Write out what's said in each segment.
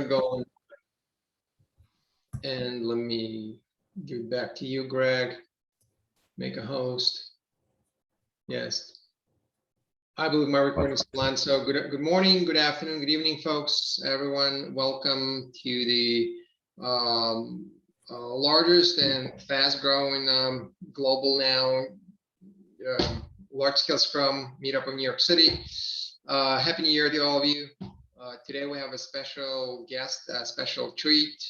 gonna go and let me give it back to you, Greg. Make a host. Yes. I believe my recording is on. So good morning, good afternoon, good evening, folks. Everyone, welcome to the largest and fast-growing global now large-scale Scrum meetup in New York City. Happy New Year to all of you. Today we have a special guest, a special treat.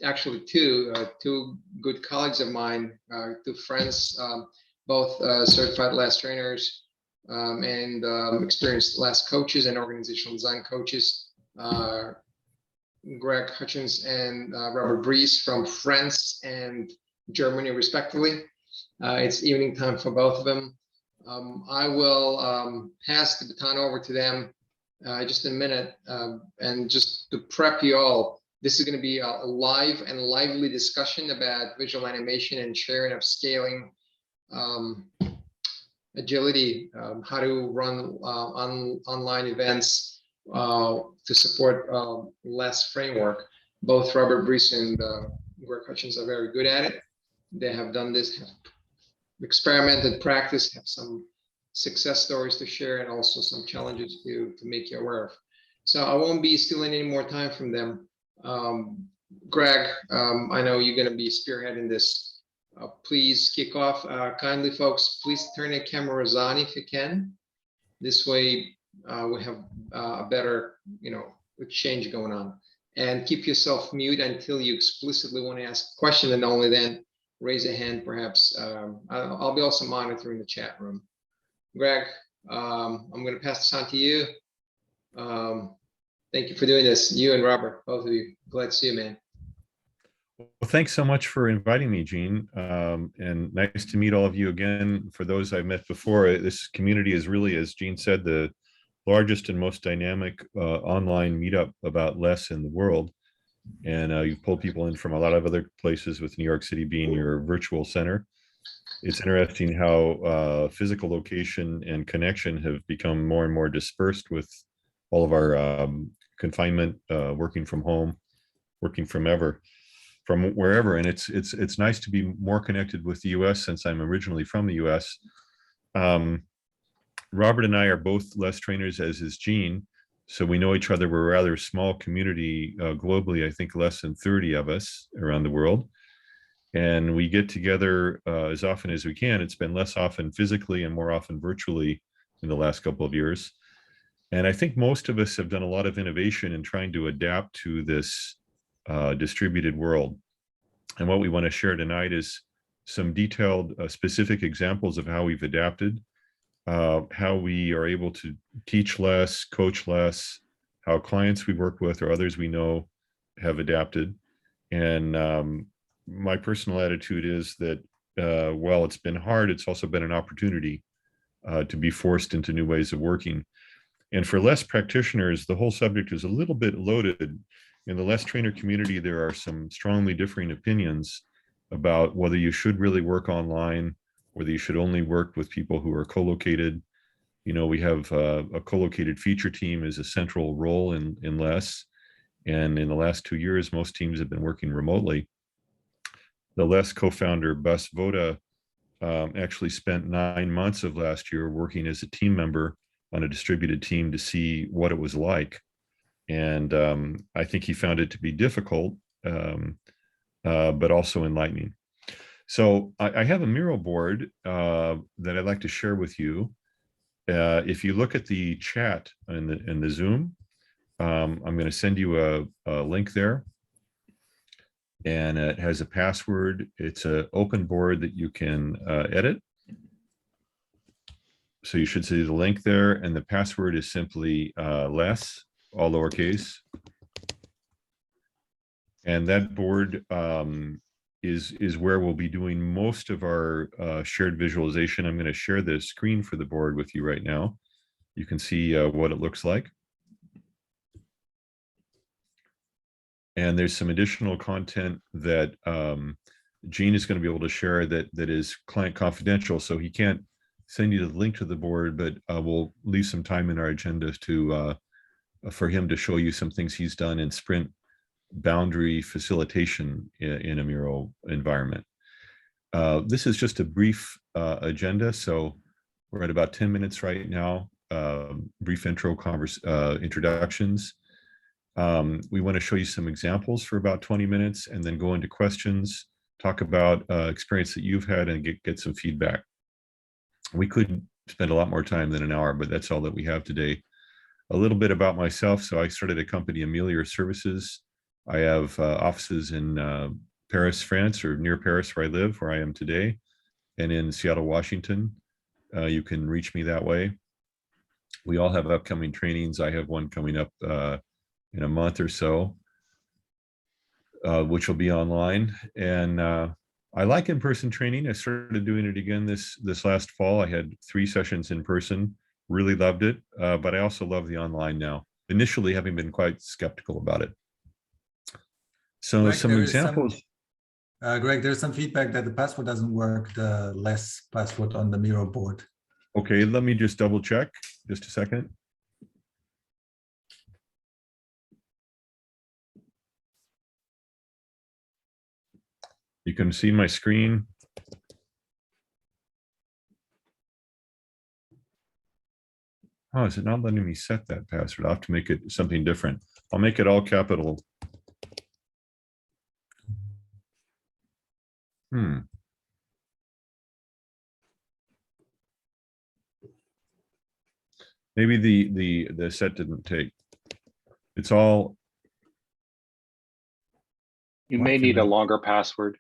Actually, two good colleagues of mine, two friends, both certified LAS trainers and experienced LAS coaches and organizational design coaches. Greg Hutchings and Robert Breese from France and Germany, respectively. It's evening time for both of them. I will pass the baton over to them just in a minute. And just to prep you all, this is going to be a live and lively discussion about visual animation and sharing of scaling, agility, how to run online events to support LAS framework. Both Robert Breese and Greg Hutchings are very good at it. They have done this, have experimented, practiced, have some success stories to share, and also some challenges to make you aware of. So I won't be stealing any more time from them. Greg, I know you're going to be spearheading this. Please kick off. Kindly, folks, please turn your cameras on if you can. This way, we have a better, exchange going on. And keep yourself mute until you explicitly want to ask a question, and only then raise a hand. Perhaps I'll be also monitoring the chat room. Greg, I'm going to pass this on to you. Thank you for doing this. You and Robert, both of you. Glad to see you, man. Well, thanks so much for inviting me, Gene. And nice to meet all of you again. For those I've met before, this community is really, as Gene said, the largest and most dynamic online meetup about LAS in the world. And you've pulled people in from a lot of other places, with New York City being your virtual center. It's interesting how physical location and connection have become more and more dispersed with all of our confinement, working from home, working from wherever. And it's nice to be more connected with the US, since I'm originally from the US. Robert and I are both LAS trainers, as is Gene. So we know each other. We're a rather small community globally, I think less than 30 of us around the world. And we get together as often as we can. It's been less often physically and more often virtually in the last couple of years. And I think most of us have done a lot of innovation in trying to adapt to this distributed world. And what we want to share tonight is some detailed, specific examples of how we've adapted, how we are able to teach less, coach less, how clients we work with or others we know have adapted. And my personal attitude is that while it's been hard, it's also been an opportunity to be forced into new ways of working. And for LAS practitioners, the whole subject is a little bit loaded. In the LAS trainer community, there are some strongly differing opinions about whether you should really work online, whether you should only work with people who are co-located. We have a co-located feature team as a central role in LAS. And in the last 2 years, most teams have been working remotely. The LAS co-founder, Bas Voda, actually spent 9 months of last year working as a team member on a distributed team to see what it was like. And I think he found it to be difficult, but also enlightening. So I have a mural board that I'd like to share with you. If you look at the chat in the Zoom, I'm going to send you a link there. And it has a password. It's an open board that you can edit. So you should see the link there, and the password is simply LAS, all lowercase. And that board is where we'll be doing most of our shared visualization. I'm going to share the screen for the board with you right now. You can see what it looks like. And there's some additional content that Gene is going to be able to share that is client confidential, so he can't send you the link to the board, but we'll leave some time in our agendas to for him to show you some things he's done in sprint boundary facilitation in a Miro environment. This is just a brief agenda, so we're at about 10 minutes right now. Brief introductions. We want to show you some examples for about 20 minutes and then go into questions, talk about experience that you've had and get some feedback. We could spend a lot more time than an hour, but that's all that we have today. A little bit about myself. So I started a company, Amelia Services. I have offices in Paris, France, or near Paris where I live, where I am today, and in Seattle, Washington. You can reach me that way. We all have upcoming trainings. I have one coming up in a month or so, which will be online. And I like in-person training. I started doing it again this last fall. I had 3 sessions in person, really loved it, but I also love the online now, initially having been quite skeptical about it. So Greg, some examples. Greg, there's some feedback that the password doesn't work, the less password on the Miro board. Okay, let me just double check, just a second. You can see my screen. Oh, is it not letting me set that password? I'll have to make it something different. I'll make it all capital. Maybe the set didn't take. It's all. You may need a longer password.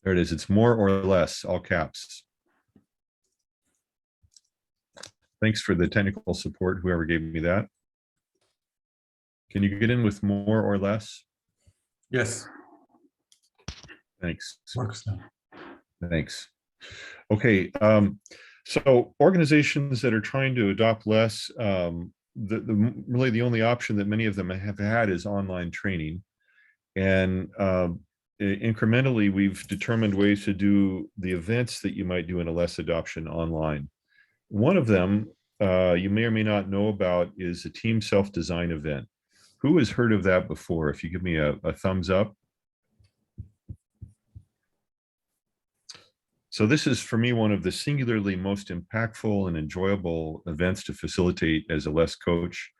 There it is. It's more or less, all caps. Thanks for the technical support, whoever gave me that. Can you get in with more or less? Yes. Thanks. Works now. Thanks. Okay. So organizations that are trying to adopt less, really the only option that many of them have had is online training. And incrementally, we've determined ways to do the events that you might do in a less adoption online. One of them you may or may not know about is a team self-design event. Who has heard of that before? If you give me a thumbs up. So this is, for me, one of the singularly most impactful and enjoyable events to facilitate as a less coach.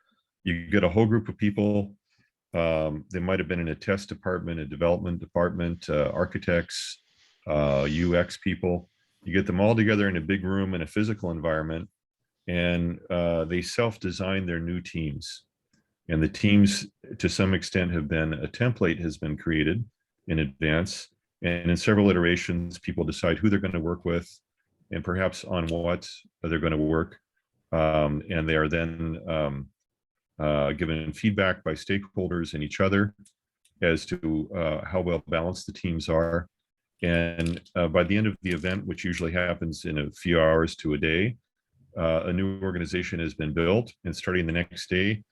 You get a whole group of people. They might have been in a test department, a development department, architects, UX people. You get them all together in a big room in a physical environment, and they self-design their new teams. And the teams, to some extent, a template has been created in advance. And in several iterations, people decide who they're going to work with and perhaps on what they're going to work. And they are then given feedback by stakeholders and each other as to how well balanced the teams are. And by the end of the event, which usually happens in a few hours to a day, a new organization has been built. And starting the next day,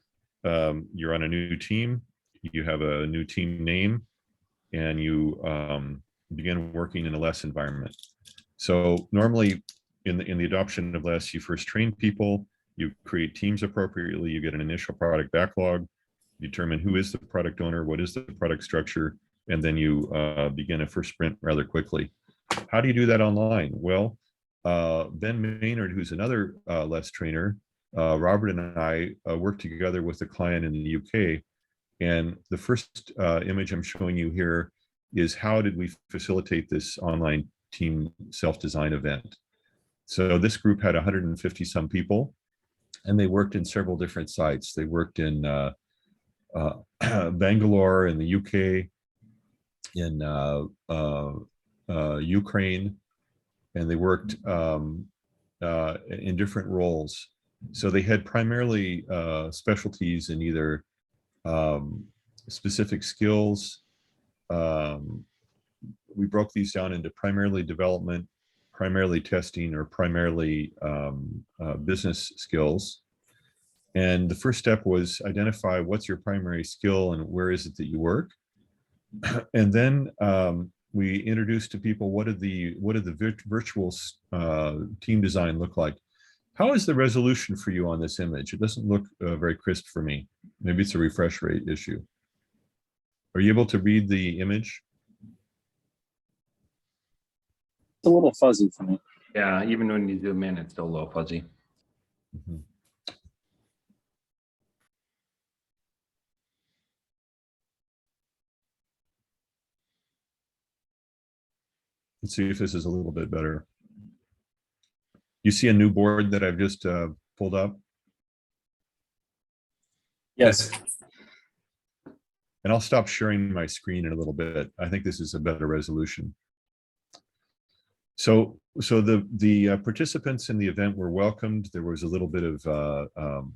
you're on a new team, you have a new team name, and you begin working in a less environment. So normally in the adoption of less, you first train people, you create teams appropriately, you get an initial product backlog, determine who is the product owner, what is the product structure, and then you begin a first sprint rather quickly. How do you do that online? Well, Ben Maynard, who's another less trainer, Robert and I worked together with a client in the UK. And the first image I'm showing you here is how did we facilitate this online team self-design event. So this group had 150 some people, and they worked in several different sites. They worked in Bangalore in the UK, in Ukraine, and they worked in different roles. So they had primarily specialties in either specific skills. We broke these down into primarily development, primarily testing, or primarily business skills. And the first step was identify what's your primary skill and where is it that you work. And then we introduced to people what did the virtual team design look like. How is the resolution for you on this image? It doesn't look very crisp for me. Maybe it's a refresh rate issue. Are you able to read the image? It's a little fuzzy for me. Yeah, even when you zoom in, it's still a little fuzzy. Mm-hmm. Let's see if this is a little bit better. You see a new board that I've just pulled up? Yes. And I'll stop sharing my screen in a little bit. I think this is a better resolution. So the participants in the event were welcomed. There was a little bit of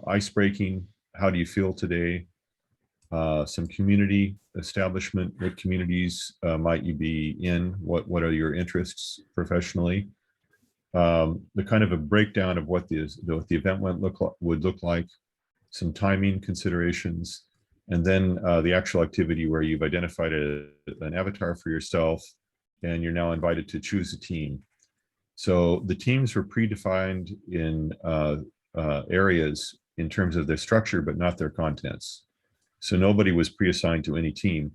ice breaking. How do you feel today? Some community establishment. What communities might you be in? What are your interests professionally? The kind of a breakdown of what the event would look like. Some timing considerations, and then the actual activity where you've identified an avatar for yourself, and you're now invited to choose a team. So the teams were predefined in areas in terms of their structure, but not their contents. So nobody was pre-assigned to any team.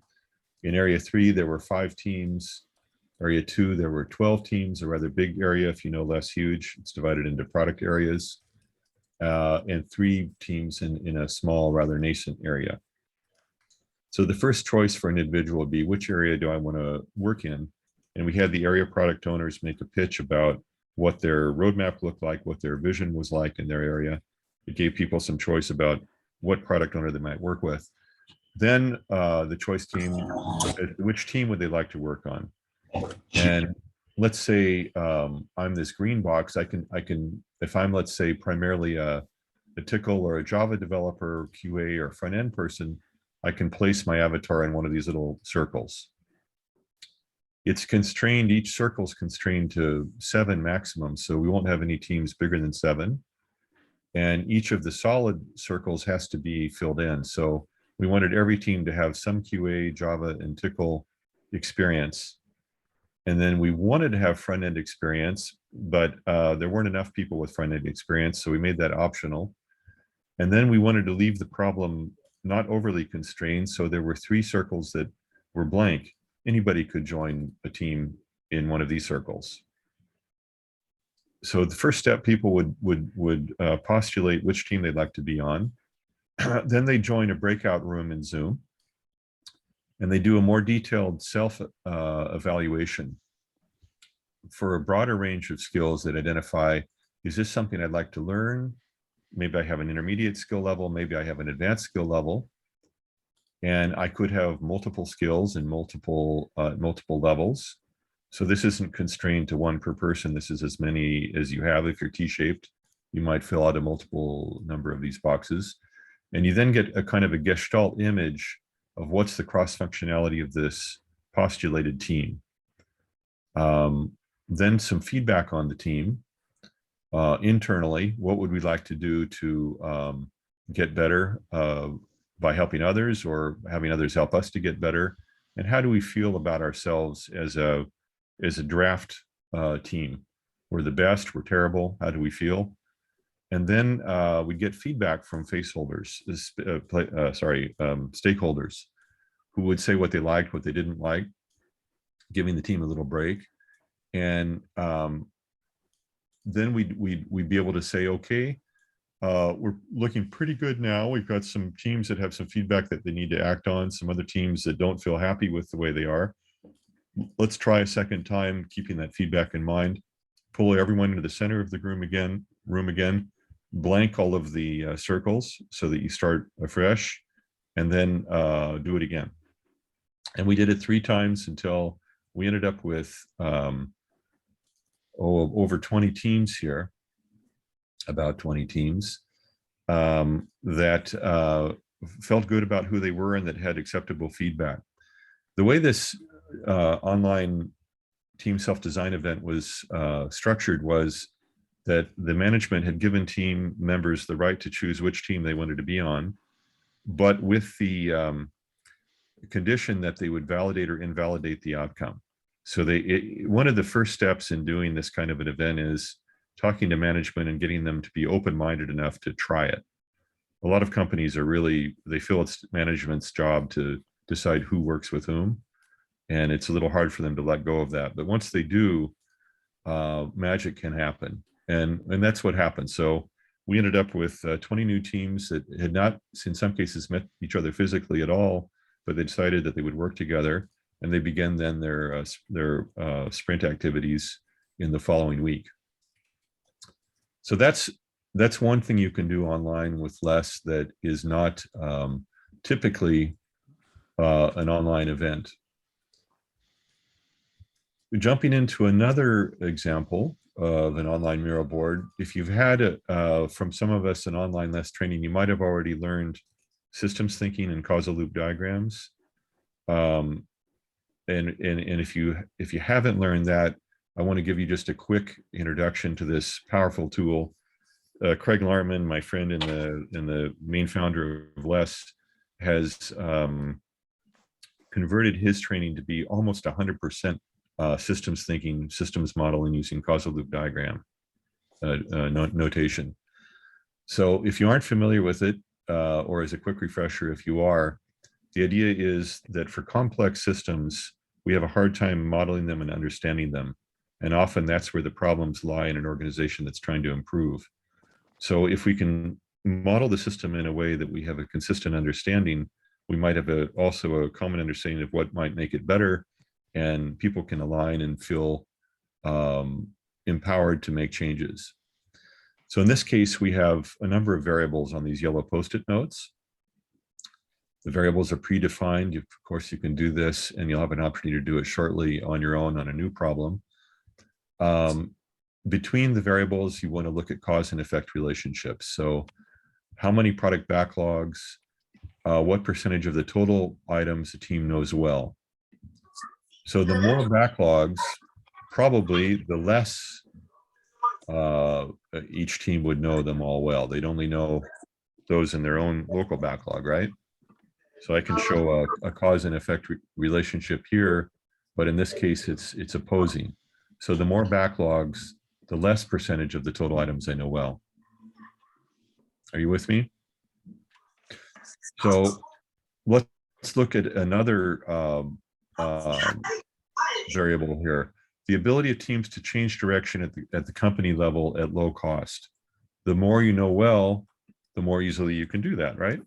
In Area 3, there were 5 teams. Area 2, there were 12 teams, a rather big area, if you know, less huge. It's divided into product areas. And 3 teams in a small, rather nascent area. So the first choice for an individual would be, which area do I want to work in? And we had the area product owners make a pitch about what their roadmap looked like, what their vision was like in their area. It gave people some choice about what product owner they might work with. Then the choice team, which team would they like to work on? And let's say I'm this green box. I can, if I'm, let's say, primarily a Tickle or a Java developer, QA, or front end person, I can place my avatar in one of these little circles. It's constrained, each circle is constrained to 7 maximum, so we won't have any teams bigger than 7. And each of the solid circles has to be filled in. So we wanted every team to have some QA, Java, and Tickle experience. And then we wanted to have front-end experience, but there weren't enough people with front-end experience, so we made that optional. And then we wanted to leave the problem not overly constrained, so there were 3 circles that were blank. Anybody could join a team in one of these circles. So the first step, people would postulate which team they'd like to be on. Then they join a breakout room in Zoom, and they do a more detailed self-evaluation for a broader range of skills that identify, is this something I'd like to learn? Maybe I have an intermediate skill level, maybe I have an advanced skill level. And I could have multiple skills and multiple levels. So this isn't constrained to 1 per person. This is as many as you have. If you're T-shaped, you might fill out a multiple number of these boxes. And you then get a kind of a gestalt image of what's the cross-functionality of this postulated team. Then some feedback on the team. Internally, what would we like to do to get better by helping others or having others help us to get better? And how do we feel about ourselves as a draft team? We're the best, we're terrible, how do we feel? And then we get feedback from stakeholders who would say what they liked, what they didn't like, giving the team a little break. And then we'd be able to say, okay, we're looking pretty good now. We've got some teams that have some feedback that they need to act on, some other teams that don't feel happy with the way they are. Let's try a second time, keeping that feedback in mind. Pull everyone into the center of the room again, blank all of the circles so that you start afresh, and then do it again. And we did it 3 times until we ended up with over 20 teams here, about 20 teams that felt good about who they were and that had acceptable feedback. The way this online team self-design event was structured was that the management had given team members the right to choose which team they wanted to be on, but with the condition that they would validate or invalidate the outcome. So one of the first steps in doing this kind of an event is talking to management and getting them to be open-minded enough to try it. A lot of companies are really, they feel it's management's job to decide who works with whom. And it's a little hard for them to let go of that. But once they do, magic can happen. And that's what happened. So we ended up with 20 new teams that had not, in some cases, met each other physically at all, but they decided that they would work together, and they began then their sprint activities in the following week. So that's one thing you can do online with less that is not typically an online event. Jumping into another example of an online Miro board, if you've had from some of us an online less training, you might have already learned systems thinking and causal loop diagrams. And if you haven't learned that, I want to give you just a quick introduction to this powerful tool. Craig Larman, my friend and the main founder of Less, has converted his training to be almost 100% systems thinking, systems modeling using causal loop diagram notation. So if you aren't familiar with it, or as a quick refresher, if you are, the idea is that for complex systems, we have a hard time modeling them and understanding them. And often that's where the problems lie in an organization that's trying to improve. So if we can model the system in a way that we have a consistent understanding, we might have also a common understanding of what might make it better, and people can align and feel empowered to make changes. So in this case, we have a number of variables on these yellow Post-it notes. The variables are predefined. Of course, you can do this, and you'll have an opportunity to do it shortly on your own on a new problem. Between the variables, you want to look at cause and effect relationships. So how many product backlogs, what percentage of the total items the team knows well. So the more backlogs, probably the less each team would know them all well. They'd only know those in their own local backlog, right? So I can show a cause and effect relationship here, but in this case, it's opposing. So the more backlogs, the less percentage of the total items I know well. Are you with me? So let's look at another variable here. The ability of teams to change direction at the company level at low cost. The more you know well, the more easily you can do that, right?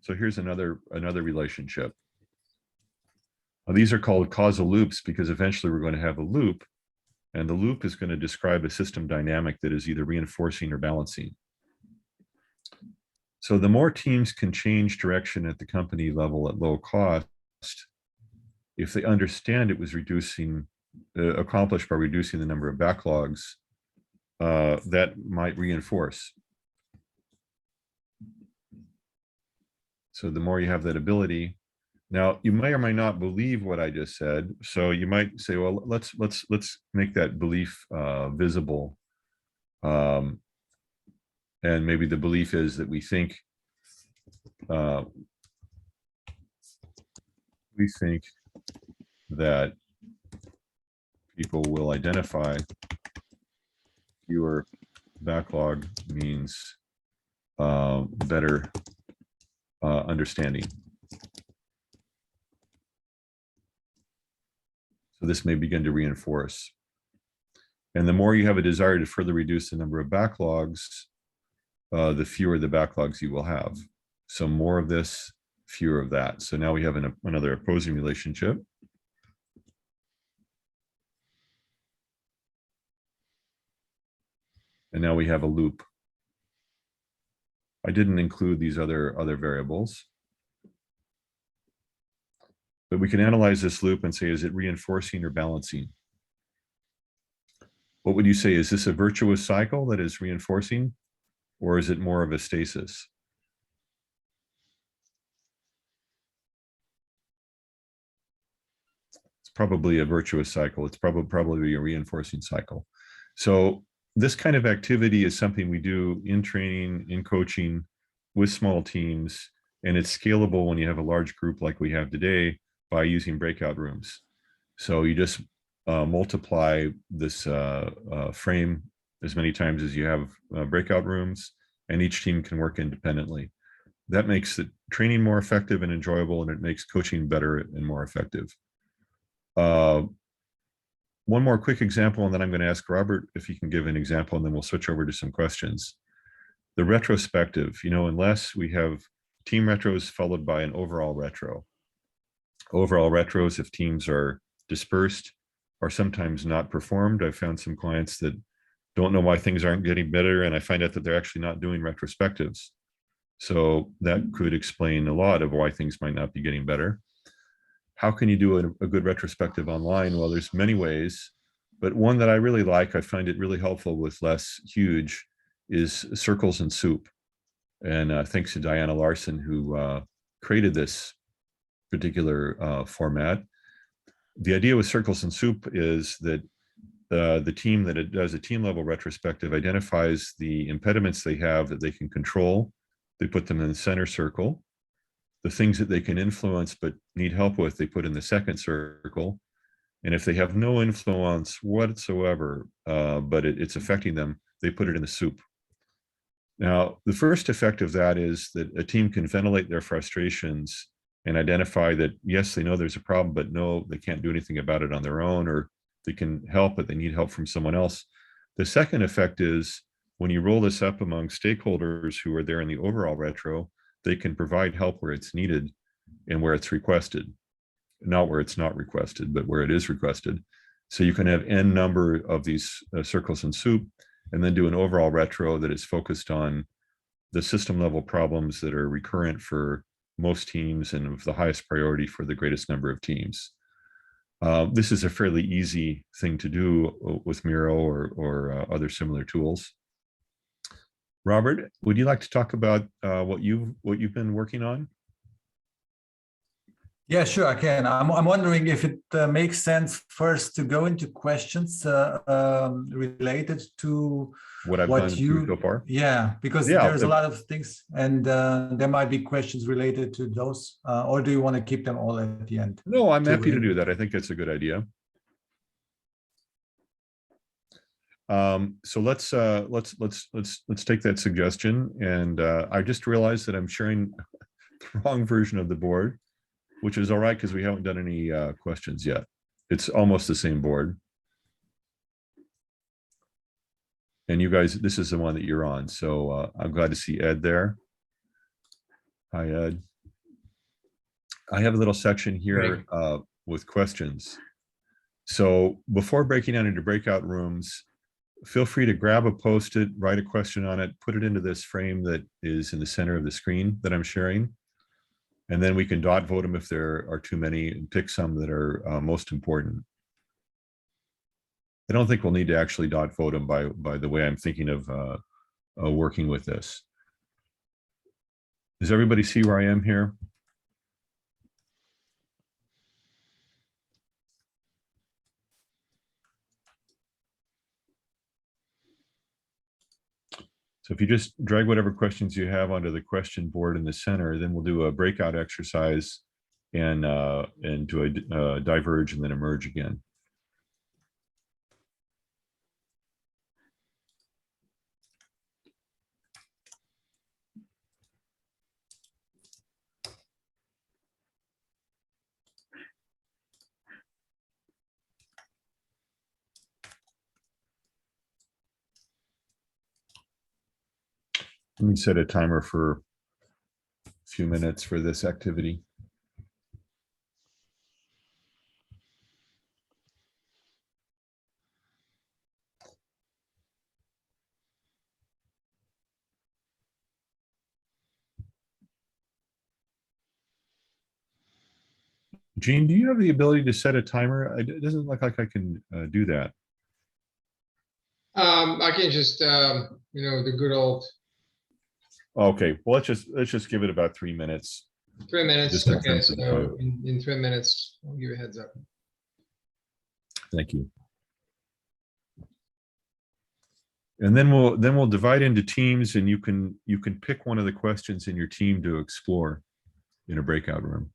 So here's another relationship. Now, these are called causal loops because eventually we're going to have a loop, and the loop is going to describe a system dynamic that is either reinforcing or balancing. So the more teams can change direction at the company level at low cost, if they understand it was accomplished by reducing the number of backlogs, that might reinforce. So the more you have that ability. Now, you may or may not believe what I just said. So you might say, well, let's make that belief visible. And maybe the belief is that we think that people will identify fewer backlog means better understanding. So this may begin to reinforce. And the more you have a desire to further reduce the number of backlogs, the fewer the backlogs you will have. So more of this, fewer of that. So now we have another opposing relationship. And now we have a loop. I didn't include these other variables. But we can analyze this loop and say, is it reinforcing or balancing? What would you say? Is this a virtuous cycle that is reinforcing, or is it more of a stasis? It's probably a virtuous cycle. It's probably a reinforcing cycle. So this kind of activity is something we do in training, in coaching, with small teams, and it's scalable when you have a large group like we have today by using breakout rooms. So you just multiply this frame as many times as you have breakout rooms, and each team can work independently. That makes the training more effective and enjoyable, and it makes coaching better and more effective. One more quick example, and then I'm going to ask Robert if he can give an example, and then we'll switch over to some questions. The retrospective, unless we have team retros followed by an overall retro. Overall retros, if teams are dispersed, are sometimes not performed. I've found some clients that don't know why things aren't getting better, and I find out that they're actually not doing retrospectives. So that could explain a lot of why things might not be getting better. How can you do a good retrospective online? Well, there's many ways, but one that I really like, I find it really helpful with less huge, is Circles and Soup. And thanks to Diana Larson, who created this particular format. The idea with Circles and Soup is that the team that does a team level retrospective identifies the impediments they have that they can control. They put them in the center circle. The things that they can influence but need help with, they put in the second circle. And if they have no influence whatsoever, but it's affecting them, they put it in the soup. Now, the first effect of that is that a team can ventilate their frustrations and identify that, yes, they know there's a problem, but no, they can't do anything about it on their own, or they can help, but they need help from someone else. The second effect is when you roll this up among stakeholders who are there in the overall retro, they can provide help where it's needed and where it's requested. Not where it's not requested, but where it is requested. So you can have n number of these circles and soup, and then do an overall retro that is focused on the system level problems that are recurrent for most teams and of the highest priority for the greatest number of teams. This is a fairly easy thing to do with Miro or other similar tools. Robert, would you like to talk about what you've been working on? Yeah, sure, I can. I'm wondering if it makes sense first to go into questions related to what I've done so far. Yeah, because there's a lot of things, and there might be questions related to those. Or do you want to keep them all at the end? No, I'm happy to do that. I think that's a good idea. So let's take that suggestion. And I just realized that I'm sharing the wrong version of the board, which is all right because we haven't done any questions yet. It's almost the same board. And you guys, this is the one that you're on. So I'm glad to see Ed there. Hi, Ed. I have a little section here with questions. So before breaking down into breakout rooms, feel free to grab a Post-it, write a question on it, put it into this frame that is in the center of the screen that I'm sharing. And then we can dot vote them if there are too many and pick some that are most important. I don't think we'll need to actually dot vote them by the way I'm thinking of working with this. Does everybody see where I am here? So if you just drag whatever questions you have onto the question board in the center, then we'll do a breakout exercise and do a diverge and then emerge again. Let me set a timer for a few minutes for this activity. Gene, do you have the ability to set a timer? It doesn't look like I can do that. I can just, the good old Okay, well, let's just give it about 3 minutes. 3 minutes. Just in Okay, terms of the so time. in 3 minutes, I'll give you a heads up. Thank you. And then we'll divide into teams, and you can pick one of the questions in your team to explore. in a breakout room.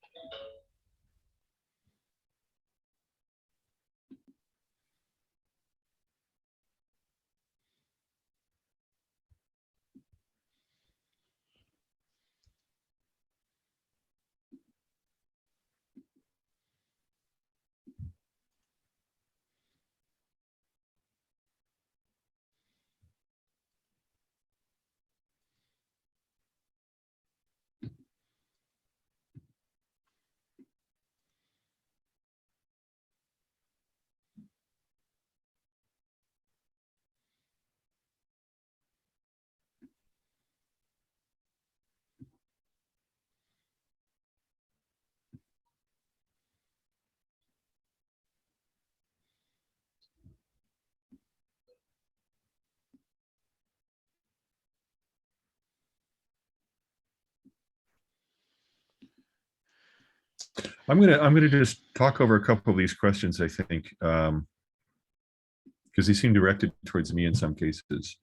I'm gonna just talk over a couple of these questions, I think, because they seem directed towards me in some cases.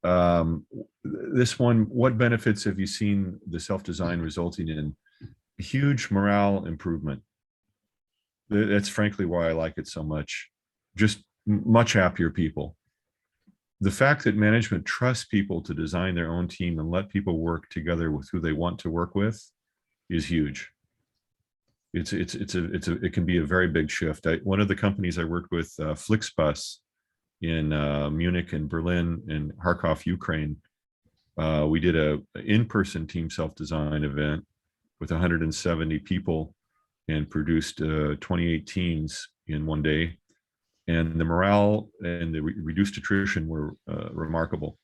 This one, what benefits have you seen the self-design resulting in? Huge morale improvement. That's frankly why I like it so much. Just much happier people. The fact that management trusts people to design their own team and let people work together with who they want to work with is huge. It can be a very big shift. One of the companies I worked with, Flixbus, in Munich and Berlin and Kharkov, Ukraine, we did a in-person team self-design event with 170 people and produced 28 teams in one day. And the morale and the reduced attrition were remarkable.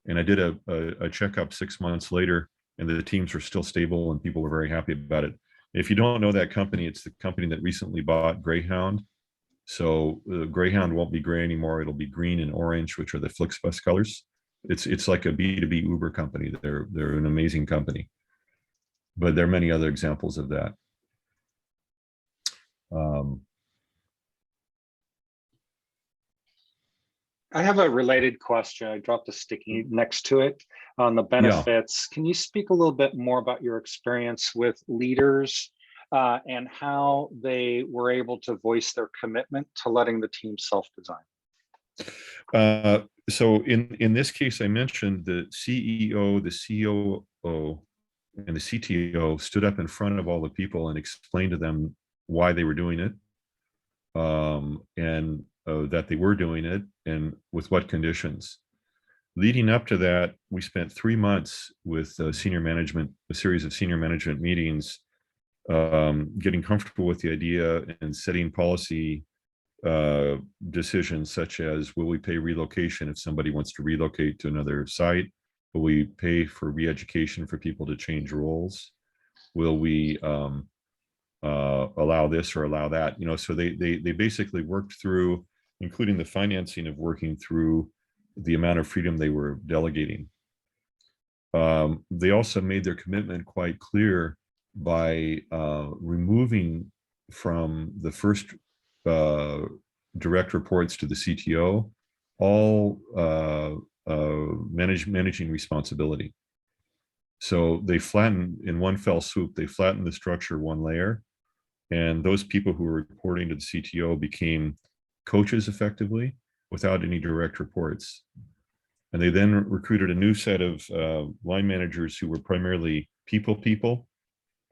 And I did a checkup 6 months later, and the teams were still stable and people were very happy about it. If you don't know that company, it's the company that recently bought Greyhound. So Greyhound won't be gray anymore. It'll be green and orange, which are the Flixbus colors. It's like a B2B Uber company. They're an amazing company. But there are many other examples of that. I have a related question. I dropped a sticky next to it on the benefits. Yeah. Can you speak a little bit more about your experience with leaders and how they were able to voice their commitment to letting the team self-design? So in this case, I mentioned the CEO, the COO, and the CTO stood up in front of all the people and explained to them why they were doing it, and that they were doing it and with what conditions. Leading up to that, we spent 3 months with senior management, a series of senior management meetings, getting comfortable with the idea and setting policy decisions such as, will we pay relocation if somebody wants to relocate to another site? Will we pay for re-education for people to change roles? Will we allow this or allow that? You know, so they basically worked through, including the financing of working through the amount of freedom they were delegating. They also made their commitment quite clear by removing from the first direct reports to the CTO all managing responsibility. So they flattened, in one fell swoop, they flattened the structure one layer, and those people who were reporting to the CTO became coaches effectively without any direct reports. And they then recruited a new set of line managers who were primarily people,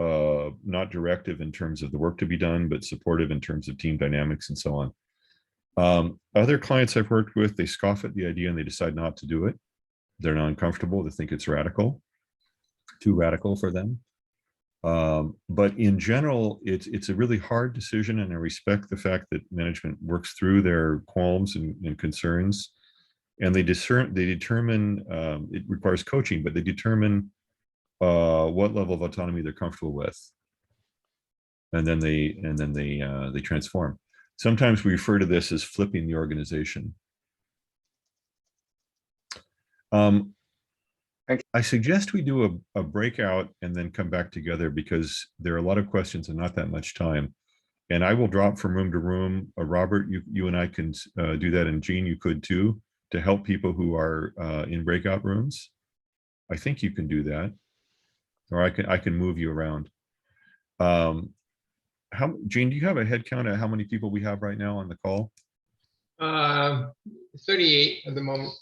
not directive in terms of the work to be done, but supportive in terms of team dynamics and so on. Other clients I've worked with, they scoff at the idea and they decide not to do it. They're not uncomfortable. They think it's radical, too radical for them. But in general, it's a really hard decision, and I respect the fact that management works through their qualms and concerns, and they determine, it requires coaching, but they determine what level of autonomy they're comfortable with, and then they transform. Sometimes we refer to this as flipping the organization. I suggest we do a breakout and then come back together, because there are a lot of questions and not that much time. And I will drop from room to room. Robert, you and I can do that, and Gene, you could too, to help people who are in breakout rooms. I think you can do that. or I can move you around. Gene, do you have a head count of how many people we have right now on the call? 38 at the moment.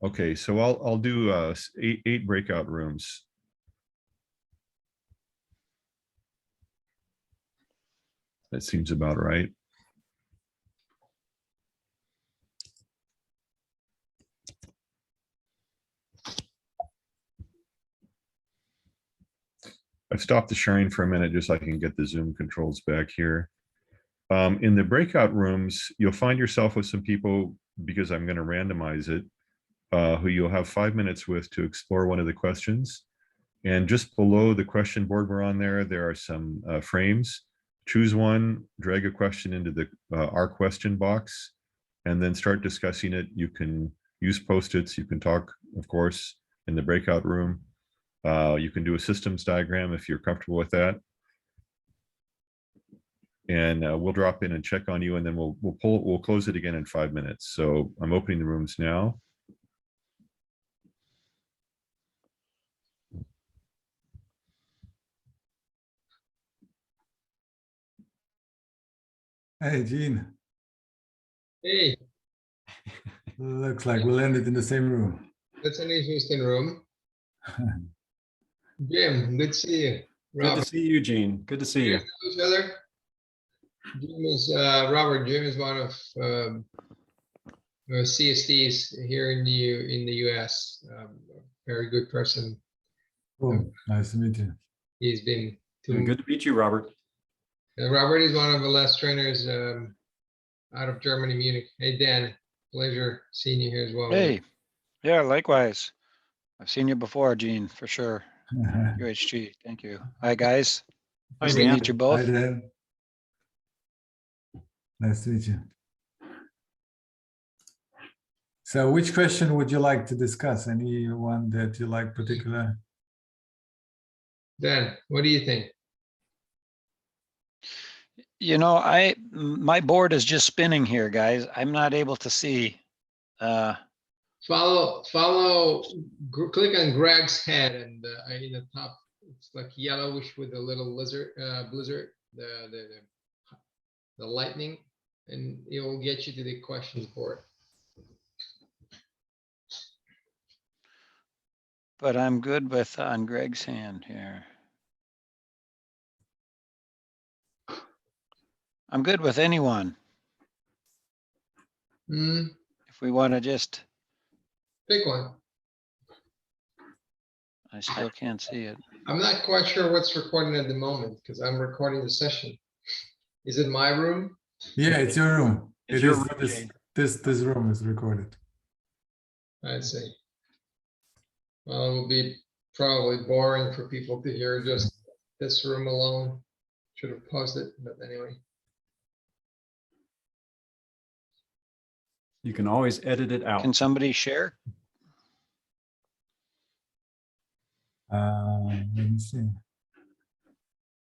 Okay, so I'll do eight breakout rooms. That seems about right. I've stopped the sharing for a minute just so I can get the Zoom controls back here. In the breakout rooms, you'll find yourself with some people, because I'm going to randomize it, who you'll have 5 minutes with to explore one of the questions. And just below the question board we're on there are some frames. Choose one, drag a question into the our question box, and then start discussing it. You can use Post-its. You can talk, of course, in the breakout room. You can do a systems diagram if you're comfortable with that. And we'll drop in and check on you, and then we'll close it again in 5 minutes. So I'm opening the rooms now. Hey, Gene. Hey, Looks like we landed in the same room. that's an interesting room. Jim, good to see you. Good Robert, to see you, Gene. Good to see you. know each other? Jim is Robert. Jim is one of CSDs here in the US. Very good person. Cool. Nice to meet you. He's been Good to meet you, Robert. Robert is one of the last trainers out of Germany, Munich. Hey, Dan, pleasure seeing you here as well. Hey, yeah, likewise. I've seen you before, Gene, for sure. UHG, thank you. Hi, guys. Hi, Nice to Dan. meet you Hi, both. Dan. Nice to meet you. So which question would you like to discuss? Any one that you like particular? Dan, what do you think? You know, my board is just spinning here, guys. I'm not able to see. Click on Greg's head, and in the top, it's like yellowish with a little blizzard, the lightning, and it will get you to the questions board. But I'm good with on Greg's hand here. I'm good with anyone. If we want to just, Pick one. I still can't see it. I'm not quite sure what's recording at the moment because I'm recording the session. Is it my room? Yeah, it's your room. It's It your is room, this, Jane. this room is recorded. I'd say. Well, it will be probably boring for people to hear just this room alone. Should have paused it, but anyway. You can always edit it out. Can somebody share? Let me see.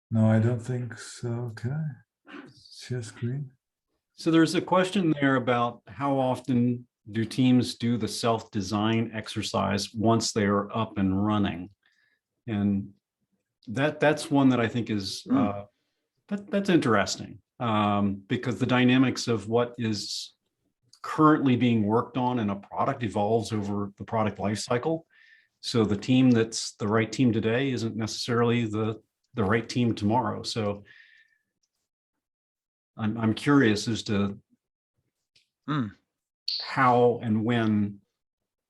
No, I don't think so. Okay. Share screen. So there's a question there about how often do teams do the self-design exercise once they're up and running? And that's one that I think is that's interesting because the dynamics of what is currently being worked on in a product evolves over the product life cycle. So the team that's the right team today isn't necessarily the right team tomorrow. So I'm curious as to how and when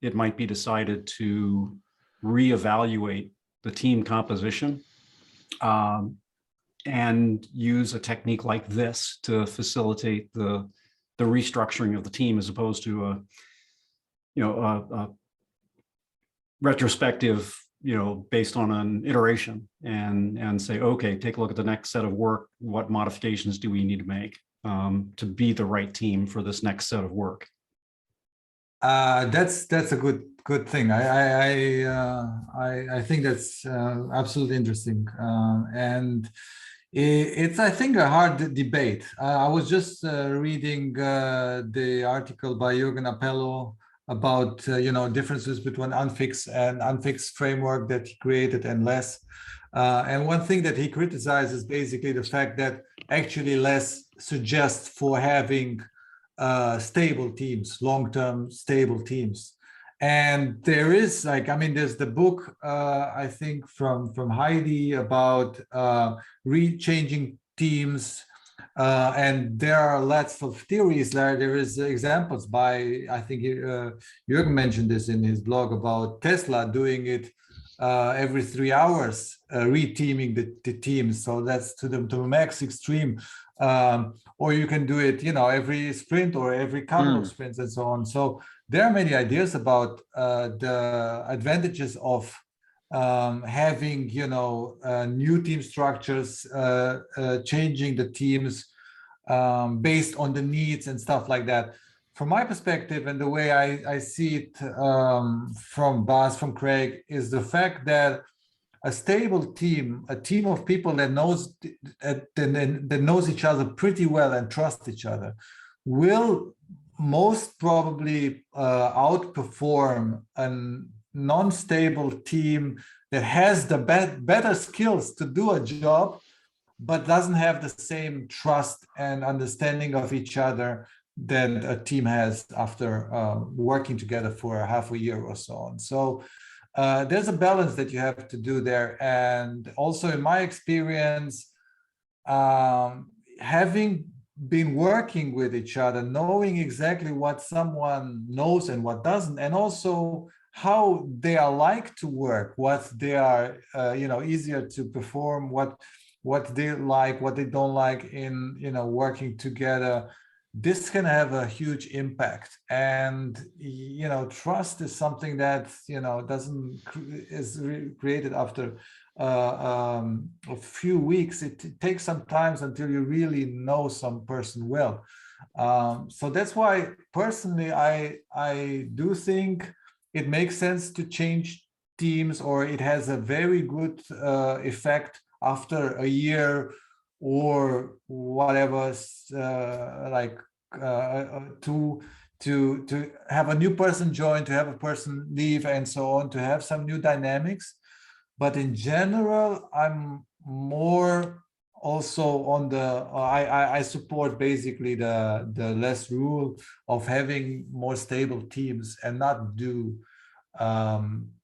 it might be decided to reevaluate the team composition and use a technique like this to facilitate the restructuring of the team, as opposed to a retrospective, based on an iteration, and say, okay, take a look at the next set of work. What modifications do we need to make to be the right team for this next set of work? That's a good thing. I think that's absolutely interesting, and it's, I think, a hard debate. I was just reading the article by Jürgen Appello about differences between unfixed framework that he created and Les. And one thing that he criticizes is basically the fact that actually Les suggests for having stable teams, long-term stable teams. And there is there's the book, I think from Heidi about changing teams. And there are lots of theories there. There is examples by, I think Jürgen mentioned this in his blog about Tesla doing it every 3 hours, reteaming the teams. So that's to the max extreme. Or you can do it, every sprint or every couple of sprints and so on. So there are many ideas about the advantages of having, new team structures, changing the teams based on the needs and stuff like that. From my perspective, and the way I see it from Bas, from Craig, is the fact that a stable team, a team of people that knows each other pretty well and trust each other, will most probably outperform a non-stable team that has the better skills to do a job, but doesn't have the same trust and understanding of each other that a team has after working together for half a year or so on. So there's a balance that you have to do there. And also in my experience, having been working with each other, knowing exactly what someone knows and what doesn't, and also how they are like to work, what they are, easier to perform, what they like, what they don't like in, working together. This can have a huge impact. And, trust is something that, is created after a few weeks. It takes some time until you really know some person well. So that's why personally, I do think it makes sense to change teams, or it has a very good effect after a year or whatever, to have a new person join, to have a person leave, and so on, to have some new dynamics. But in general, I'm more also on the I support basically the less rule of having more stable teams and not do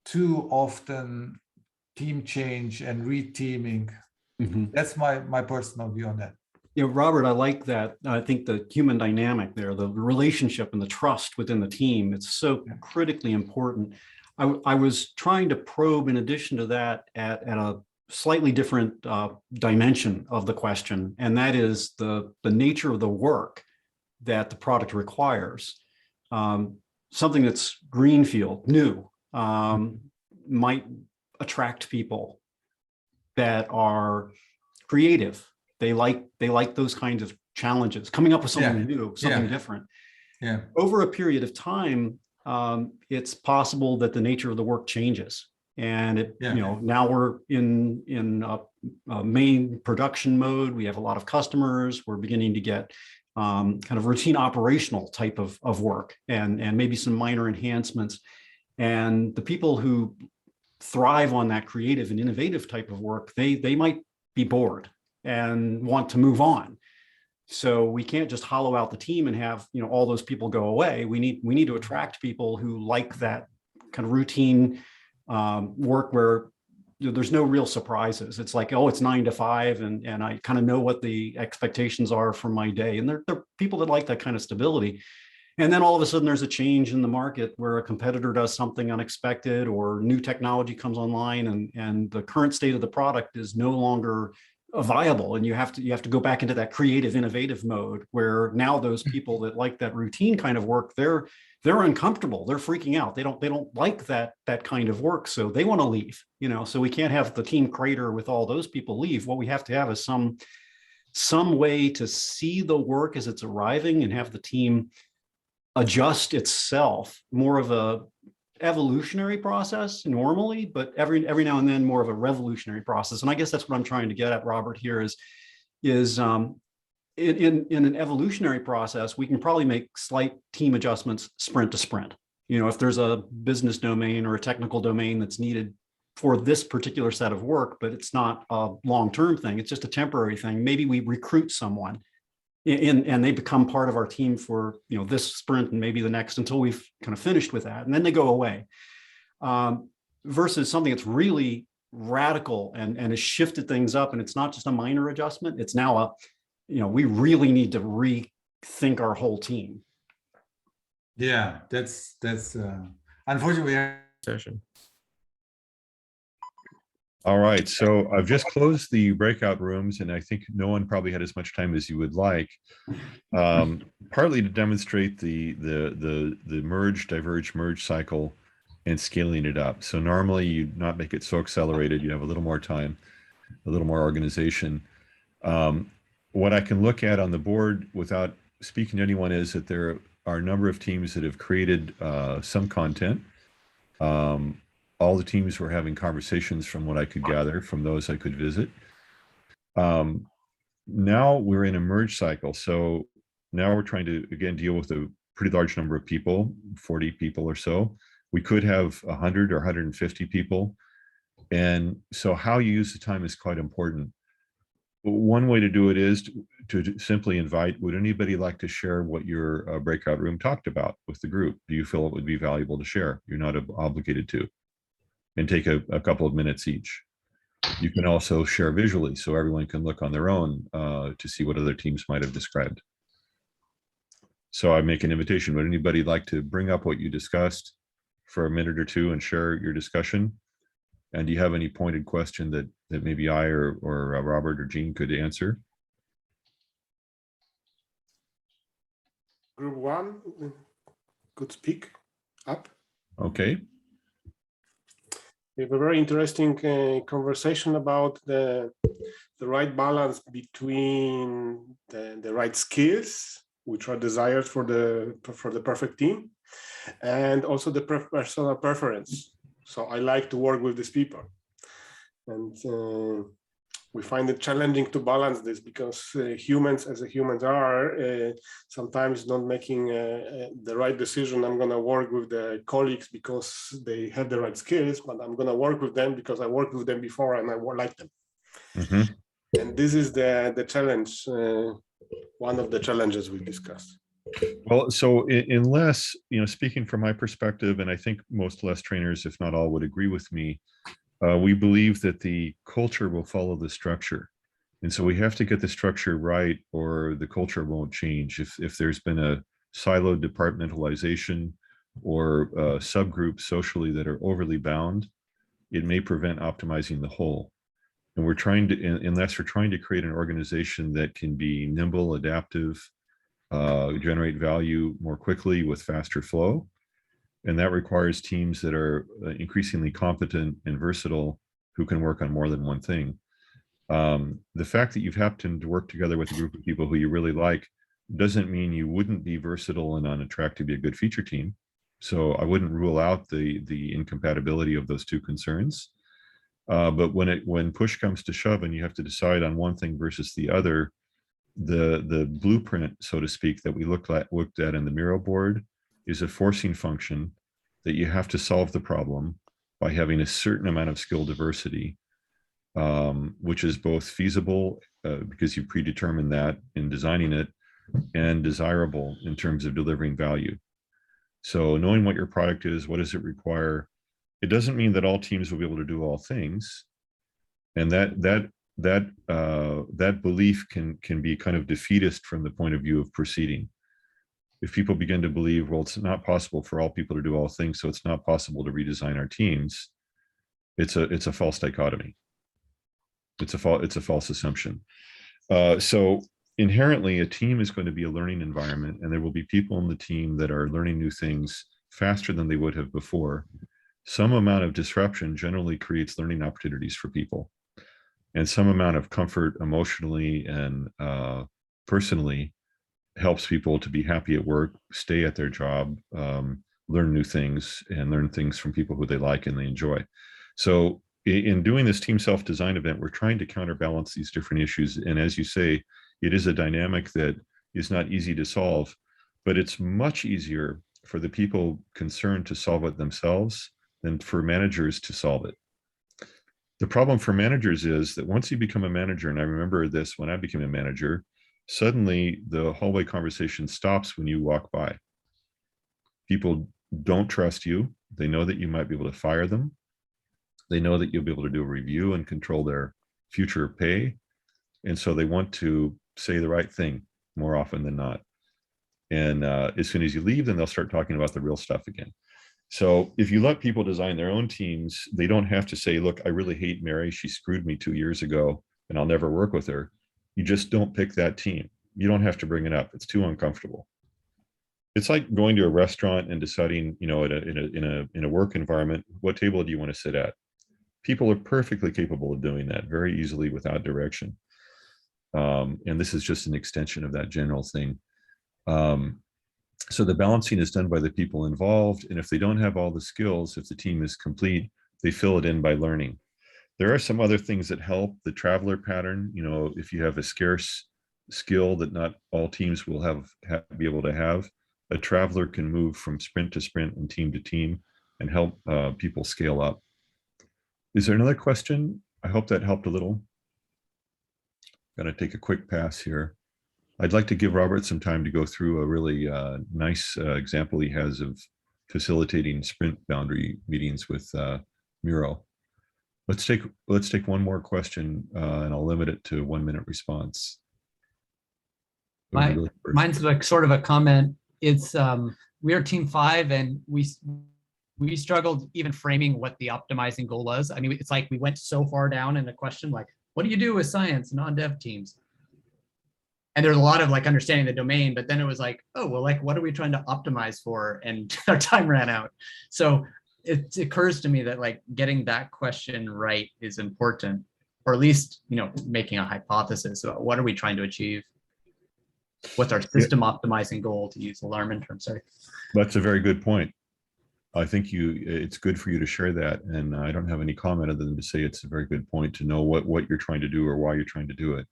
too often team change and reteaming. That's my personal view on that. Robert, I like that. I think the human dynamic there, the relationship and the trust within the team, it's so critically important. I was trying to probe, in addition to that, at a slightly different dimension of the question, and that is the nature of the work that the product requires. Something that's greenfield, new, might attract people that are creative. They like those kinds of challenges, coming up with something new, something different. Yeah. Over a period of time, it's possible that the nature of the work changes, and now we're in a main production mode. We have a lot of customers. We're beginning to get kind of routine operational type of work, and maybe some minor enhancements. And the people who thrive on that creative and innovative type of work, they might be bored and want to move on. So we can't just hollow out the team and have all those people go away. We need to attract people who like that kind of routine work where there's no real surprises. It's like, oh, it's 9 to 5, and I kind of know what the expectations are for my day. And they're people that like that kind of stability. And then all of a sudden there's a change in the market where a competitor does something unexpected, or new technology comes online, and the current state of the product is no longer viable, and you have to go back into that creative, innovative mode, where now those people that like that routine kind of work, they're uncomfortable, they're freaking out, they don't like that kind of work, so they want to leave. So we can't have the team crater with all those people leave. What we have to have is some way to see the work as it's arriving and have the team adjust itself, more of a evolutionary process normally, but every now and then more of a revolutionary process. And I guess that's what I'm trying to get at, Robert, here is in an evolutionary process, we can probably make slight team adjustments sprint to sprint. if there's a business domain or a technical domain that's needed for this particular set of work, but it's not a long-term thing, it's just a temporary thing. Maybe we recruit someone and they become part of our team for this sprint and maybe the next until we've kind of finished with that, and then they go away. Versus something that's really radical and has shifted things up, and it's not just a minor adjustment. It's now we really need to rethink our whole team. Yeah, that's unfortunately Session. All right, so I've just closed the breakout rooms, and I think no one probably had as much time as you would like. Partly to demonstrate the merge, diverge, merge cycle and scaling it up. So normally you'd not make it so accelerated. You have a little more time, a little more organization. What I can look at on the board without speaking to anyone is that there are a number of teams that have created some content. All the teams were having conversations from what I could gather from those I could visit. Now we're in a merge cycle. So now we're trying to, again, deal with a pretty large number of people, 40 people or so. We could have 100 or 150 people. And so how you use the time is quite important. One way to do it is to simply invite, would anybody like to share what your breakout room talked about with the group? Do you feel it would be valuable to share? You're not obligated to. And take a couple of minutes each. You can also share visually so everyone can look on their own to see what other teams might have described. So I make an invitation. Would anybody like to bring up what you discussed for a minute or two and share your discussion? And do you have any pointed question that maybe I or Robert or Jean could answer? Group one could speak up. Okay. We have a very interesting conversation about the right balance between the right skills, which are desired for the perfect team, and also the personal preference. So I like to work with these people, and we find it challenging to balance this because humans, as humans are, sometimes not making the right decision. I'm going to work with the colleagues because they have the right skills, but I'm going to work with them because I worked with them before and I like them. Mm-hmm. And this is the challenge, one of the challenges we discussed. Well, so unless, speaking from my perspective, and I think most less trainers, if not all, would agree with me, we believe that the culture will follow the structure. And so we have to get the structure right or the culture won't change. If there's been a siloed departmentalization or subgroups socially that are overly bound, it may prevent optimizing the whole. And we're trying to, unless we're trying to create an organization that can be nimble, adaptive, generate value more quickly with faster flow. And that requires teams that are increasingly competent and versatile who can work on more than one thing. The fact that you've happened to work together with a group of people who you really like doesn't mean you wouldn't be versatile and on a track to be a good feature team. So I wouldn't rule out the incompatibility of those two concerns. But when push comes to shove and you have to decide on one thing versus the other, the blueprint, so to speak, that we looked at in the Miro board is a forcing function that you have to solve the problem by having a certain amount of skill diversity, which is both feasible because you predetermine that in designing it, and desirable in terms of delivering value. So knowing what your product is, what does it require? It doesn't mean that all teams will be able to do all things. And that belief can be kind of defeatist from the point of view of proceeding. If people begin to believe, well, it's not possible for all people to do all things, so it's not possible to redesign our teams, it's a false dichotomy. It's a false assumption. So inherently, a team is going to be a learning environment, and there will be people in the team that are learning new things faster than they would have before. Some amount of disruption generally creates learning opportunities for people, and some amount of comfort emotionally and personally helps people to be happy at work, stay at their job, learn new things, and learn things from people who they like and they enjoy. So in doing this team self-design event, we're trying to counterbalance these different issues. And as you say, it is a dynamic that is not easy to solve, but it's much easier for the people concerned to solve it themselves than for managers to solve it. The problem for managers is that once you become a manager, and I remember this when I became a manager, suddenly the hallway conversation stops when you walk by. People don't trust you. They know that you might be able to fire them. They know that you'll be able to do a review and control their future pay. And so they want to say the right thing more often than not. And as soon as you leave, then they'll start talking about the real stuff again. So if you let people design their own teams, they don't have to say, look, I really hate Mary. She screwed me 2 years ago and I'll never work with her. You just don't pick that team. You don't have to bring it up. It's too uncomfortable. It's like going to a restaurant and deciding, you know, in a work environment, what table do you want to sit at? People are perfectly capable of doing that very easily without direction. And this is just an extension of that general thing. So the balancing is done by the people involved. And if they don't have all the skills, if the team is complete, they fill it in by learning. There are some other things that help. The traveler pattern, you know, if you have a scarce skill that not all teams will be able to have, a traveler can move from sprint to sprint and team to team and help people scale up. Is there another question? I hope that helped a little. Gonna take a quick pass here. I'd like to give Robert some time to go through a really nice example he has of facilitating sprint boundary meetings with Miro. Let's take one more question and I'll limit it to 1 minute response. Mine's like sort of a comment. It's we are team 5 and we struggled even framing what the optimizing goal was. I mean, it's like we went so far down in the question, like, what do you do with science non-dev teams? And there's a lot of like understanding the domain, but then it was like, oh, well, like, what are we trying to optimize for? And our time ran out. So it occurs to me that like getting that question right is important, or at least, you know, making a hypothesis about what are we trying to achieve? What's our system optimizing goal, to use alarm term, sorry. That's a very good point. I think it's good for you to share that. And I don't have any comment other than to say it's a very good point to know what you're trying to do or why you're trying to do it.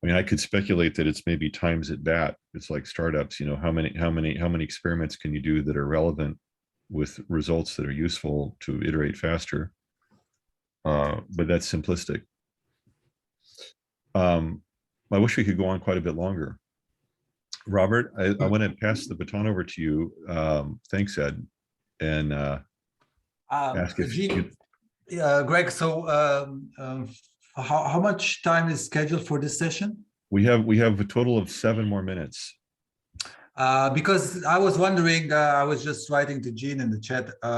I mean, I could speculate that it's maybe times at bat. It's like startups, you know, how many experiments can you do that are relevant with results that are useful to iterate faster? But that's simplistic. I wish we could go on quite a bit longer. Robert, I want to pass the baton over to you. Thanks, Ed. And ask if Gene, Greg, so how much time is scheduled for this session? We have a total of 7 more minutes. Because I was wondering, I was just writing to Gene in the chat. You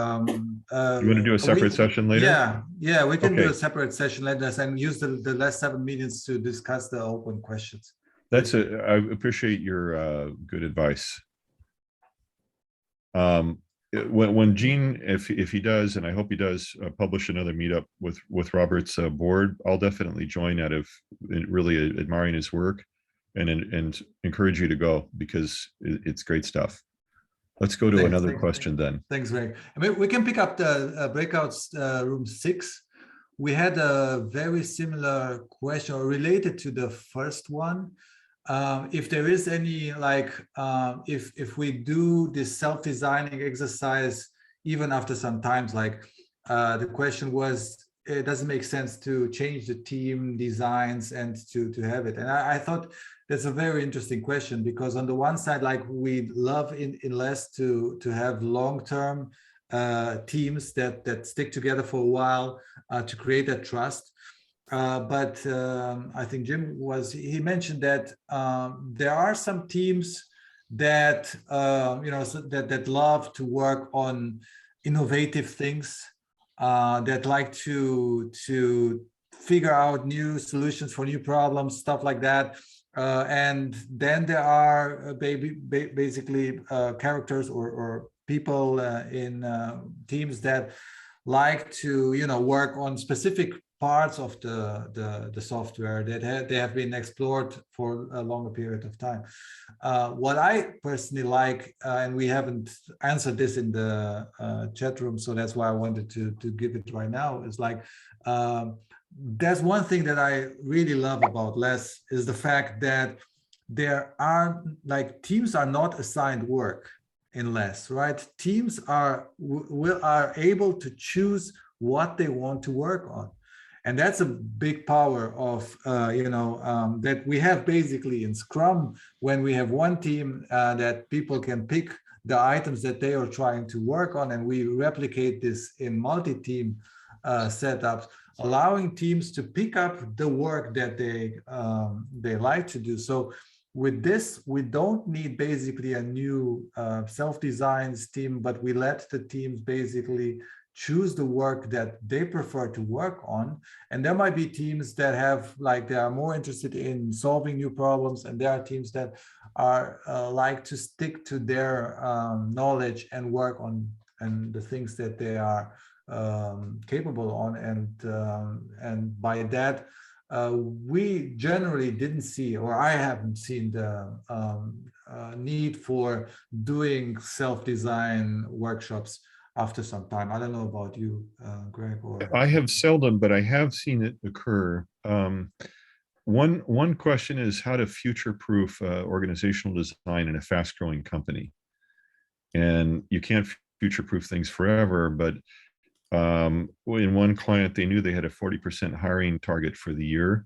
want to do a separate session later? Yeah, we can do a separate session later and use the last 7 minutes to discuss the open questions. I appreciate your good advice. When Gene, if he does, and I hope he does, publish another meetup with Robert's board, I'll definitely join out of really admiring his work and encourage you to go because it's great stuff. Let's go to another question then. Thanks, Greg. I mean, we can pick up the breakouts room 6. We had a very similar question related to the first one. If there is any, like, if we do this self-designing exercise, even after some times, like the question was, it doesn't make sense to change the team designs and to have it. And I thought that's a very interesting question, because on the one side, like, we love in LESS to have long-term teams that stick together for a while to create that trust. But I think Jim he mentioned that there are some teams that you know, that love to work on innovative things, that like to figure out new solutions for new problems, stuff like that. And then there are basically characters or people in teams that like to, you know, work on specific parts of the software that they have been explored for a longer period of time. What I personally like, and we haven't answered this in the chat room, so that's why I wanted to give it right now, is like, there's one thing that I really love about LESS is the fact that there are like teams are not assigned work in less, right? Teams are able to choose what they want to work on. And that's a big power of, that we have basically in Scrum, when we have one team that people can pick the items that they are trying to work on, and we replicate this in multi-team setups, allowing teams to pick up the work that they like to do. So with this, we don't need basically a new self-designed team, but we let the teams basically choose the work that they prefer to work on. And there might be teams that have, like, they are more interested in solving new problems, and there are teams that are like to stick to their knowledge and work on and the things that they are capable on. And by that, we generally didn't see, or I haven't seen the need for doing self-design workshops after some time. I don't know about you, Greg. Or I have seldom, but I have seen it occur. One question is how to future-proof organizational design in a fast-growing company. And you can't future-proof things forever, but in one client, they knew they had a 40% hiring target for the year,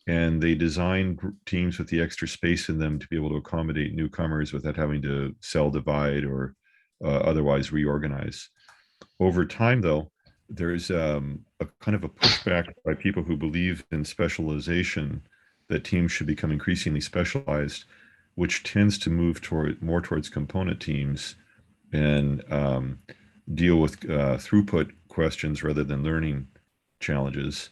and they designed teams with the extra space in them to be able to accommodate newcomers without having to sell, divide, or otherwise reorganize. Over time, though, there's a kind of a pushback by people who believe in specialization, that teams should become increasingly specialized, which tends to move more towards component teams and deal with throughput questions rather than learning challenges.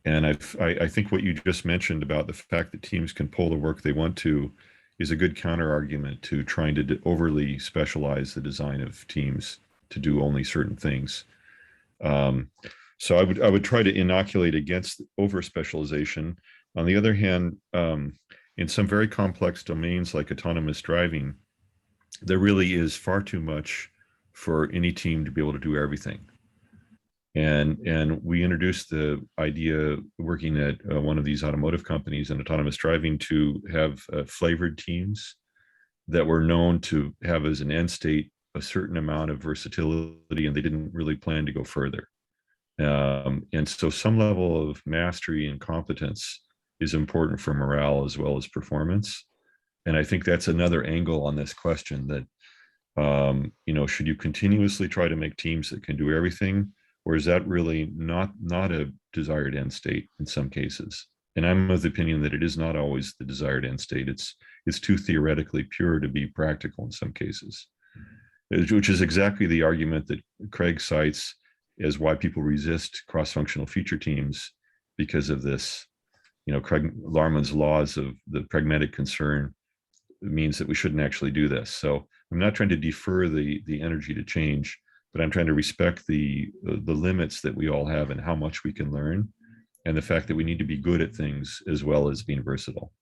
And I think what you just mentioned about the fact that teams can pull the work they want to is a good counter argument to trying to overly specialize the design of teams to do only certain things. So I would try to inoculate against over specialization. On the other hand, in some very complex domains like autonomous driving, there really is far too much for any team to be able to do everything. And we introduced the idea, working at one of these automotive companies in autonomous driving, to have flavored teams that were known to have as an end state a certain amount of versatility, and they didn't really plan to go further. And so some level of mastery and competence is important for morale as well as performance. And I think that's another angle on this question, that should you continuously try to make teams that can do everything, or is that really not a desired end state in some cases? And I'm of the opinion that it is not always the desired end state. It's too theoretically pure to be practical in some cases, which is exactly the argument that Craig cites as why people resist cross-functional feature teams, because of this. Craig Larman's laws of the pragmatic concern means that we shouldn't actually do this. So I'm not trying to defer the energy to change, but I'm trying to respect the limits that we all have and how much we can learn, and the fact that we need to be good at things as well as being versatile.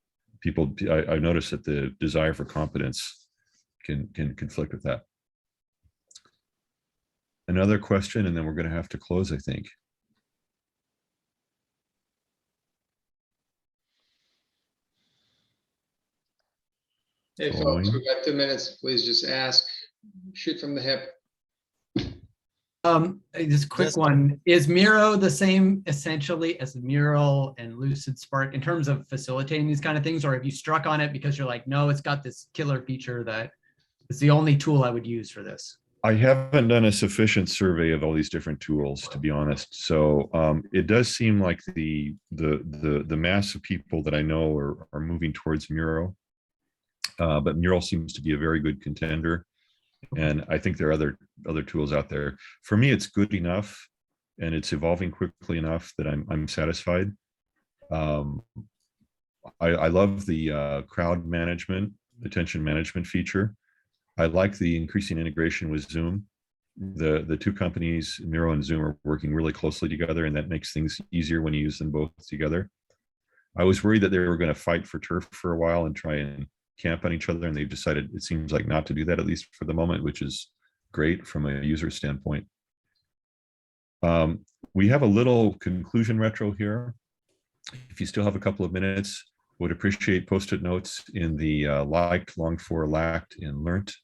I noticed that the desire for competence can conflict with that. Another question, and then we're going to have to close, I think. Hey, folks, we've got 2 minutes. Please just ask, shoot from the hip. Just a quick one. Is Miro the same essentially as Mural and Lucid Spark in terms of facilitating these kind of things, or have you struck on it because you're like, no, it's got this killer feature that it's the only tool I would use for this? I haven't done a sufficient survey of all these different tools, to be honest. So it does seem like the mass of people that I know are moving towards Miro, but Mural seems to be a very good contender. And I think there are other tools out there. For me, it's good enough, and it's evolving quickly enough that I'm satisfied. I love the crowd management, attention management feature. I like the increasing integration with Zoom. The two companies, Miro and Zoom, are working really closely together, and that makes things easier when you use them both together. I was worried that they were going to fight for turf for a while and try and camp on each other, and they've decided, it seems like, not to do that, at least for the moment, which is great from a user standpoint. We have a little conclusion retro here. If you still have a couple of minutes, Would appreciate post-it notes in the liked, longed for, lacked, and learnt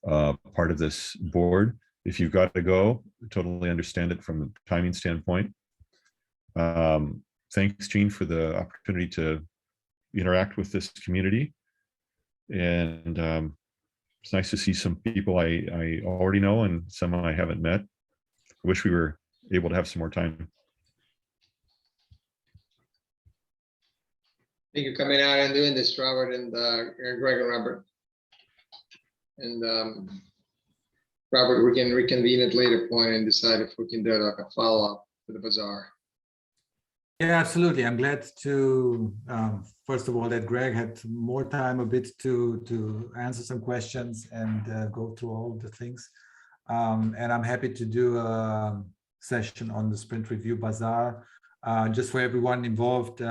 part of this board. If you've got to go, totally understand it from a timing standpoint. Thanks, Gene, for the opportunity to interact with this community. And it's nice to see some people I already know and some I haven't met. I wish we were able to have some more time. Thank you for coming out and doing this, Robert and Greg and Robert. And Robert, we can reconvene at a later point and decide if we can do like a follow-up to the bazaar. Yeah, absolutely. I'm glad to, first of all, that Greg had more time a bit to answer some questions and go through all the things. And I'm happy to do a session on the Sprint Review Bazaar. Just for everyone involved,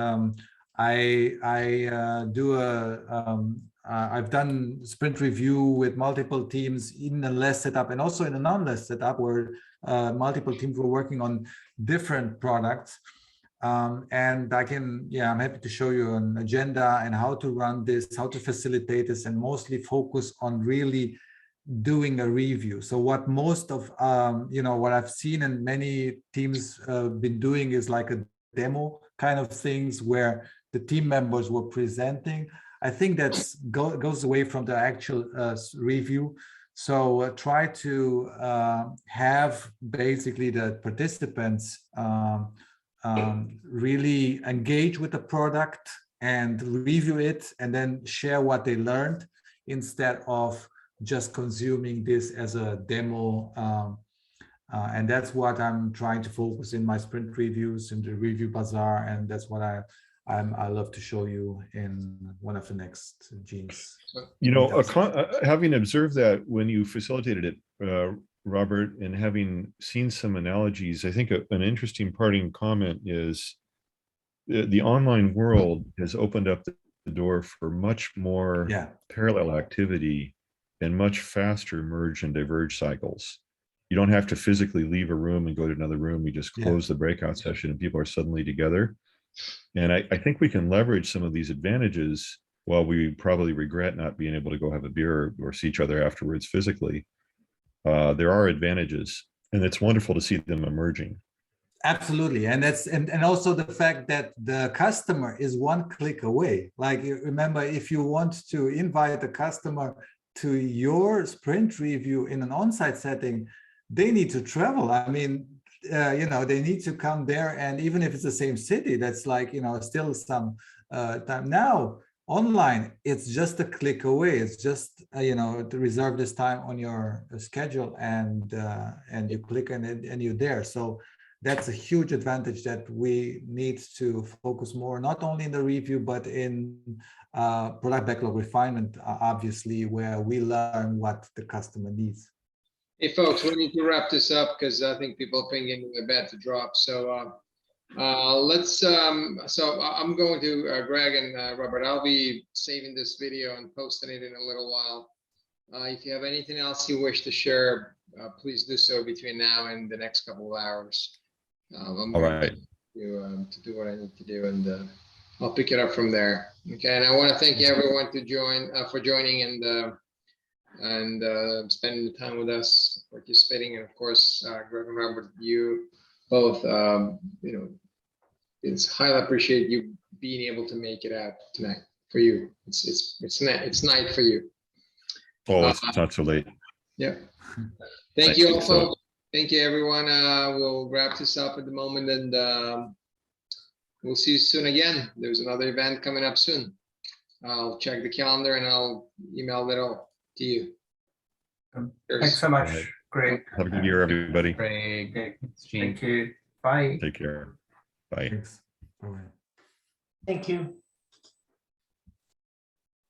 I've done sprint review with multiple teams in a LESS setup and also in a non-LESS setup where multiple teams were working on different products. And I'm happy to show you an agenda and how to run this, how to facilitate this, and mostly focus on really doing a review. So what most of, what I've seen and many teams been doing is like a demo kind of things where the team members were presenting. I think that goes away from the actual review. So try to have basically the participants really engage with the product and review it and then share what they learned instead of just consuming this as a demo. And that's what I'm trying to focus in my sprint reviews in the review bazaar, and that's what I love to show you in one of the next Gene's. Having observed that when you facilitated it, Robert, and having seen some analogies, I think an interesting parting comment is the online world has opened up the door for much more parallel activity and much faster merge and diverge cycles. You don't have to physically leave a room and go to another room. You just close the breakout session and people are suddenly together. And I think we can leverage some of these advantages while we probably regret not being able to go have a beer or see each other afterwards physically. There are advantages, and it's wonderful to see them emerging. Absolutely, and that's and also the fact that the customer is one click away. Like, remember, if you want to invite the customer to your sprint review in an on-site setting, they need to travel. I mean, they need to come there, and even if it's the same city, that's like still some time. Now online, it's just a click away. It's just to reserve this time on your schedule, and you click and you're there. So that's a huge advantage that we need to focus more, not only in the review, but in product backlog refinement, obviously, where we learn what the customer needs. Hey, folks, we need to wrap this up because I think people are thinking they're about to drop. So so I'm going to Greg and Robert. I'll be saving this video and posting it in a little while. If you have anything else you wish to share, please do so between now and the next couple of hours. I'm going to do what I need to do, and I'll pick it up from there. Okay, and I want to thank everyone for joining and spending the time with us, participating, and of course, Greg and Robert, you both, it's highly appreciate you being able to make it out tonight for you. It's night for you. Oh, it's not so late. Yeah. Thank you all, folks. Thank you, everyone. We'll wrap this up at the moment, and we'll see you soon again. There's another event coming up soon. I'll check the calendar and I'll email it all to you. Thanks so much. Great. Have a good year, everybody. Great. Thank you. Bye. Take care. Bye. Thanks. Bye. Thank you.